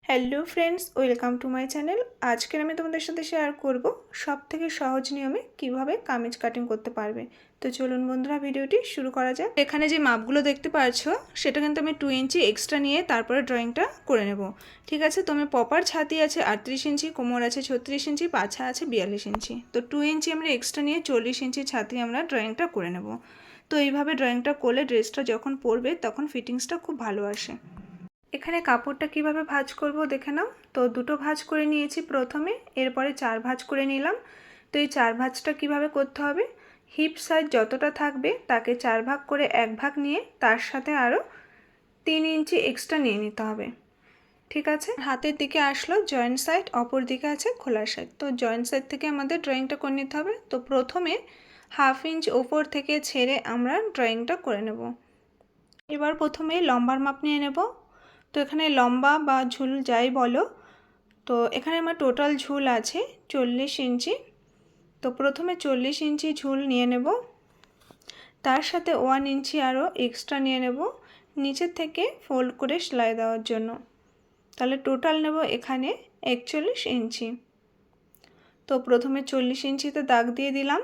Hello friends, welcome to my channel. আজকের আমি তোমাদের সাথে শেয়ার করব সবথেকে সহজ নিয়মে কিভাবে কামিজ কাটিং করতে পারবে। তো চলুন বন্ধুরা, ভিডিওটি শুরু করা যাক। এখানে যে মাপগুলো দেখতে পাচ্ছ সেটা কিন্তু আমি 2 ইঞ্চি এক্সট্রা নিয়ে তারপরে ড্রয়িংটা করে নেব। ঠিক আছে, তো আমি প্রপার ছাতি আছে 38 ইঞ্চি, কোমর আছে 36 ইঞ্চি, পাছা আছে 42 ইঞ্চি। তো 2 ইঞ্চি আমরা এক্সট্রা নিয়ে 40 ইঞ্চি ছাতি আমরা ড্রয়িংটা করে নেব। তো এইভাবে ড্রয়িংটা করলে ড্রেসটা যখন পরবে তখন ফিটিংসটা খুব ভালো আসে। এখানে কাপড়টা কিভাবে ভাঁজ করব দেখে নাও। তো দুটো ভাঁজ করে নিয়েছি প্রথমে, এরপরে 4 ভাঁজ করে নিলাম। তো এই 4 ভাঁজটা কিভাবে করতে হবে, হিপ সাইজ যতটা থাকবে তাকে 4 ভাগ করে 1 ভাগ নিয়ে তার সাথে আরও 3 ইঞ্চি এক্সট্রা নিয়ে নিতে হবে। ঠিক আছে, হাতের দিকে আসলো জয়েন্ট সাইড, অপর দিকে আছে খোলা সাইড। তো জয়েন্ট সাইড থেকে আমাদের ড্রয়িংটা করে নিতে হবে। তো প্রথমে 1/2 ইঞ্চ ওপর থেকে ছেড়ে আমরা ড্রয়িংটা করে নেব। এবার প্রথমে লম্বার মাপ নিয়ে নেব। তো এখানে লম্বা বা ঝুল যাই বলো, তো এখানে আমার টোটাল ঝুল আছে 40 ইঞ্চি। তো প্রথমে 40 ইঞ্চি ঝুল নিয়ে নেব, তার সাথে 1 ইঞ্চি আরও এক্সট্রা নিয়ে নেব নিচের থেকে ফোল্ড করে সেলাই দেওয়ার জন্য। তাহলে টোটাল নেব এখানে 41 ইঞ্চি। তো প্রথমে 40 ইঞ্চিতে দাগ দিয়ে দিলাম।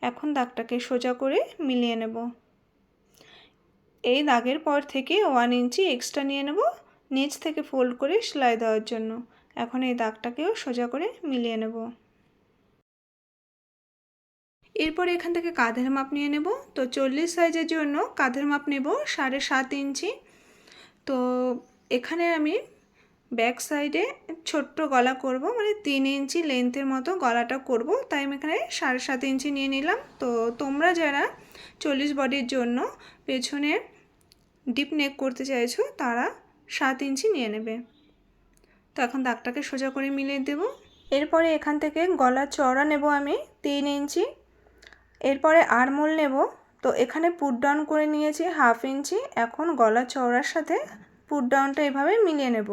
এখন দাগটাকে সোজা করে মিলিয়ে নেব। এই দাগের পর থেকে 1 ইঞ্চি এক্সট্রা নিয়ে নেব নিচ থেকে ফোল্ড করে সেলাই দেওয়ার জন্য। এখন এই দাগটাকেও সোজা করে মিলিয়ে নেব। এরপর এখান থেকে কাঁধের মাপ নিয়ে নেব। তো 40 সাইজের জন্য কাঁধের মাপ নেব 7.5 ইঞ্চি। তো এখানে আমি ব্যাক সাইডে ছোট্ট গলা করব, মানে 3 ইঞ্চি লেন্থের মতো গলাটা করব, তাই আমি এখানে 7.5 ইঞ্চি নিয়ে নিলাম। তো তোমরা যারা 40 বডির জন্য পেছনে ডিপ নেক করতে চাইছো তারা 7 ইঞ্চি নিয়ে নেবে। তো এখন দাগটাকে সোজা করে মিলিয়ে দেব। এরপরে এখান থেকে গলার চওড়া নেব আমি 3 ইঞ্চি। এরপরে আর্মহোল নেব। তো এখানে পুট ডাউন করে নিয়েছি 1/2 ইঞ্চি। এখন গলার চওড়ার সাথে পুট ডাউনটা এভাবে মিলিয়ে নেব।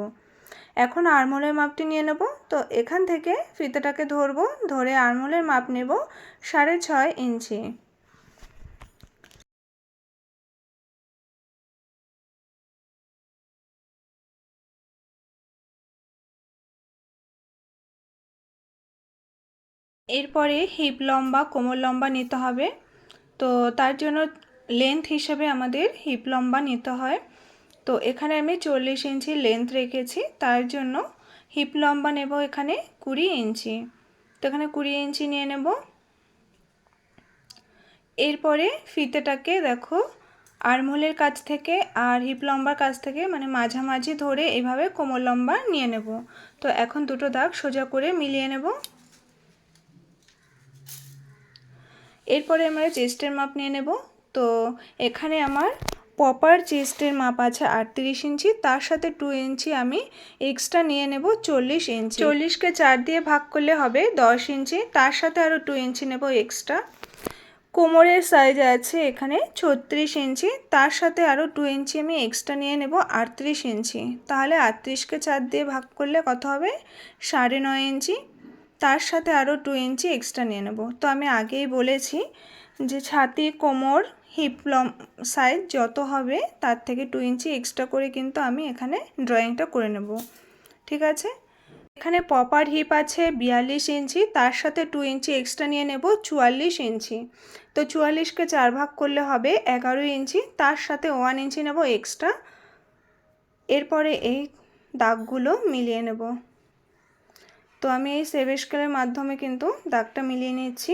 এখন আর্মহোলের মাপটি নিয়ে নেব। তো এখান থেকে ফিতাটাকে ধরবো, ধরে আর্মহোলের মাপ নেব 6.5 ইঞ্চি। এরপরে হিপ লম্বা কোমর লম্বা নিতে হবে। তো তার জন্য লেন্থ হিসাবে আমাদের হিপ লম্বা নিতে হয়। তো এখানে আমি 40 ইঞ্চি লেন্থ রেখেছি, তার জন্য হিপ লম্বা নেব এখানে 20 ইঞ্চি। তো এখানে 20 ইঞ্চি নিয়ে নেব। এরপরে ফিতেটাকে দেখো আর্মহোলের কাছ থেকে আর হিপ লম্বার কাছ থেকে মানে মাঝামাঝি ধরে এইভাবে কোমর লম্বা নিয়ে নেব। তো এখন দুটো দাগ সোজা করে মিলিয়ে নেব। এরপরে আমরা চেস্টের মাপ নিয়ে নেব। তো এখানে আমার প্রপার চেস্টের মাপ আছে 38 ইঞ্চি, তার সাথে 2 ইঞ্চি আমি এক্সট্রা নিয়ে নেব 40 ইঞ্চি। 40কে 4 দিয়ে ভাগ করলে হবে 10 ইঞ্চি, তার সাথে আরও 2 ইঞ্চি নেব এক্সট্রা। কোমরের সাইজ আছে এখানে 36 ইঞ্চি, তার সাথে আরও 2 ইঞ্চি আমি এক্সট্রা নিয়ে নেব 38 ইঞ্চি। তাহলে 38কে 4 দিয়ে ভাগ করলে কত হবে, 9.5 ইঞ্চি। তার সাথে আরও 2 ইঞ্চি এক্সট্রা নিয়ে নেব। তো আমি আগেই বলেছি যে ছাতি কোমর হিপ সাইজ যত হবে তার থেকে 2 ইঞ্চি এক্সট্রা করে কিন্তু আমি এখানে ড্রয়িংটা করে নেব। ঠিক আছে, এখানে প্রপার হিপ আছে 42 ইঞ্চি, তার সাথে 2 ইঞ্চি এক্সট্রা নিয়ে নেব 44 ইঞ্চি। তো 44কে 4 ভাগ করলে হবে 11 ইঞ্চি, তার সাথে 1 ইঞ্চি নেব এক্সট্রা। এরপরে এই দাগগুলো মিলিয়ে নেব। তো আমি এই সেভ স্কেলের মাধ্যমে কিন্তু দাগটা মিলিয়ে নিচ্ছি।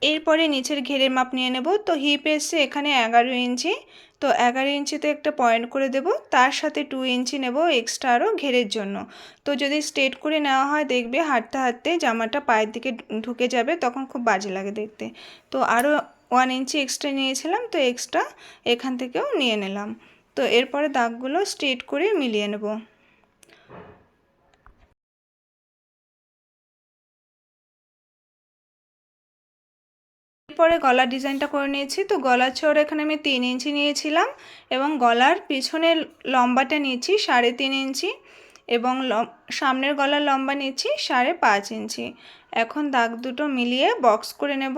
এরপরে নিচের ঘেরের মাপ নিয়ে নেব। তো হিপ এসছে এখানে 11 ইঞ্চি। তো 11 ইঞ্চিতে একটা পয়েন্ট করে দেব, তার সাথে 2 ইঞ্চি নেব এক্সট্রা আরও ঘেরের জন্য। তো যদি স্ট্রেট করে নেওয়া হয় দেখবে হাঁটতে হাঁটতে জামাটা পায়ের দিকে ঢুকে যাবে, তখন খুব বাজে লাগে দেখতে। তো আরও 1 ইঞ্চি এক্সট্রা নিয়েছিলাম, তো এক্সট্রা এখান থেকেও নিয়ে নিলাম। তো এরপরে দাগগুলো স্ট্রেট করে মিলিয়ে নেব। এরপরে গলার ডিজাইনটা করে নিয়েছি। তো গলার চওড়া এখানে আমি 3 ইঞ্চি নিয়েছিলাম এবং গলার পিছনের লম্বাটা নিয়েছি 3.5 ইঞ্চি এবং সামনের গলার লম্বা নিয়েছি 5.5 ইঞ্চি। এখন দাগ দুটো মিলিয়ে বক্স করে নেব,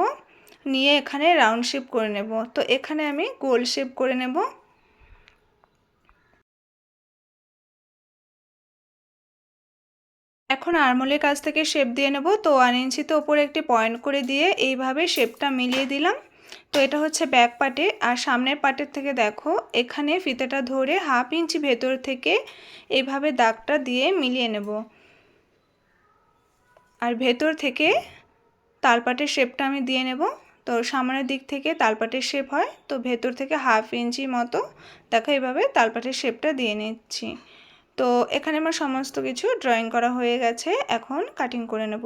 নিয়ে এখানে রাউন্ড শেপ করে নেব। তো এখানে আমি গোল শেপ করে নেব। এখন আরমোলের কাছ থেকে শেপ দিয়ে নেব। তো 1 ইঞ্চিতে ওপরে একটি পয়েন্ট করে দিয়ে এইভাবে শেপটা মিলিয়ে দিলাম। তো এটা হচ্ছে ব্যাক পার্টে। আর সামনের পার্টের থেকে দেখো এখানে ফিতেটা ধরে 1/2 ইঞ্চি ভেতর থেকে এইভাবে দাগটা দিয়ে মিলিয়ে নেব। আর ভেতর থেকে তালপাটের শেপটা আমি দিয়ে নেব। তো সামনের দিক থেকে তালপাটের শেপ হয়, তো ভেতর থেকে 1/2 ইঞ্চি মতো দেখো এইভাবে তালপাটের শেপটা দিয়ে নিচ্ছি। তো এখানে আমার সমস্ত কিছু ড্রয়িং করা হয়ে গেছে, এখন কাটিং করে নেব।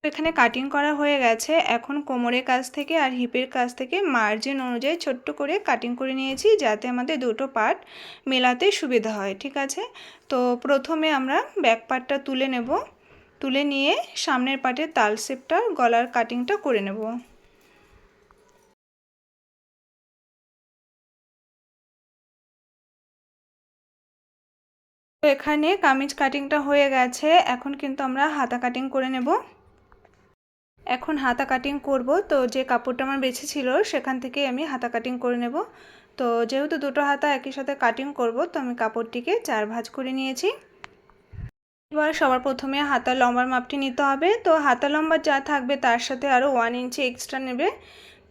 এখানে কাটিং করা হয়ে গেছে। এখন কোমরের কাছ থেকে আর হিপের কাছ থেকে মার্জিন অনুযায়ী ছোট্ট করে কাটিং করে নিয়েছি, যাতে আমাদের দুটো পার্ট মেলাতে সুবিধা হয়। ঠিক আছে, তো প্রথমে আমরা ব্যাক পার্টটা তুলে নেব। তুলে নিয়ে সামনের পার্টের তাল শেপটা গলার কাটিংটা করে নেব। তো এখানে কামিজ কাটিংটা হয়ে গেছে, এখন কিন্তু আমরা হাতা কাটিং করে নেব। এখন হাতা কাটিং করব। তো যে কাপড়টা আমার বেছে ছিল সেখান থেকে আমি হাতা কাটিং করে নেব। তো যেহেতু দুটো হাতা একই সাথে কাটিং করব, তো আমি কাপড়টিকে 4 ভাঁজ করে নিয়েছি। এবার সবার প্রথমে হাতা লম্বার মাপটি নিতে হবে। তো হাতা লম্বা যা থাকবে তার সাথে আরও 1 ইঞ্চি এক্সট্রা নেবে।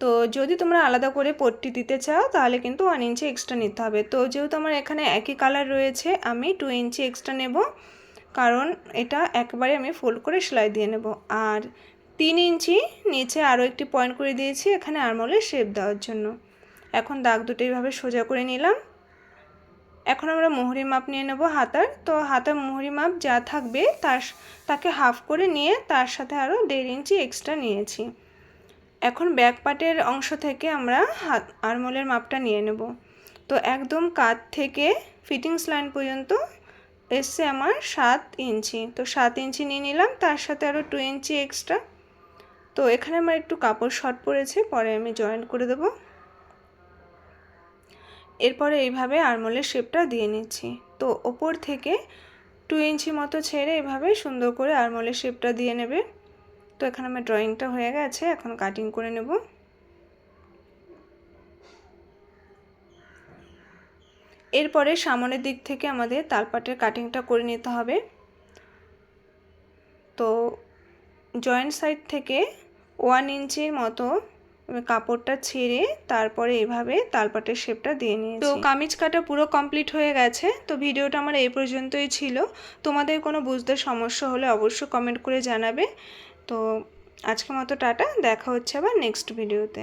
তো যদি তোমরা আলাদা করে পট্টি দিতে চাও তাহলে কিন্তু 1 ইঞ্চি এক্সট্রা নিতে হবে। তো যেহেতু আমার এখানে একই কালার রয়েছে, আমি 2 ইঞ্চি এক্সট্রা নেব, কারণ এটা একবারে আমি ফোল্ড করে সেলাই দিয়ে নেব। আর 3 ইঞ্চি নিচে আরও একটি পয়েন্ট করে দিয়েছি এখানে আরমোলের শেপ দেওয়ার জন্য। এখন দাগ দুটো এইভাবে সোজা করে নিলাম। এখন আমরা মোহরি মাপ নিয়ে নেব হাতার। তো হাতার মোহরি মাপ যা থাকবে তাকে হাফ করে নিয়ে তার সাথে আরও 1.5 ইঞ্চি এক্সট্রা নিয়েছি। এখন ব্যাক পার্টের অংশ থেকে আমরা আরমোলের মাপটা নিয়ে নেব। তো একদম কাঁধ থেকে ফিটিংস লাইন পর্যন্ত এসছে আমার 7 ইঞ্চি। তো 7 ইঞ্চি নিয়ে নিলাম, তার সাথে আরও 2 ইঞ্চি এক্সট্রা। তো এখানে আমার একটু কাপড় শর্ট পড়েছে, পরে আমি জয়েন্ট করে দেব। এরপরে এইভাবে আরমোলের শেপটা দিয়ে নিচ্ছি। তো ওপর থেকে 2 ইঞ্চি মতো ছেড়ে এভাবে সুন্দর করে আরমোলের শেপটা দিয়ে নেবে। তো এখানে আমার ড্রয়িংটা হয়ে গেছে, এখন কাটিং করে নেব। এরপরে সামনের দিক থেকে আমাদের তালপাটের কাটিংটা করে নিতে হবে। তো জয়েন্ট সাইড থেকে 1 ইঞ্চির মতো কাপড়টা ছেড়ে তারপরে এভাবে তালপাটের শেপটা দিয়ে নিয়েছি। তো কামিজ কাটা পুরো কমপ্লিট হয়ে গেছে। তো ভিডিওটা আমার এই পর্যন্তই ছিল। তোমাদের কোনো বুঝতে সমস্যা হলে অবশ্যই কমেন্ট করে জানাবে। তো আজকের মতো টাটা, দেখা হচ্ছে আবার নেক্সট ভিডিওতে।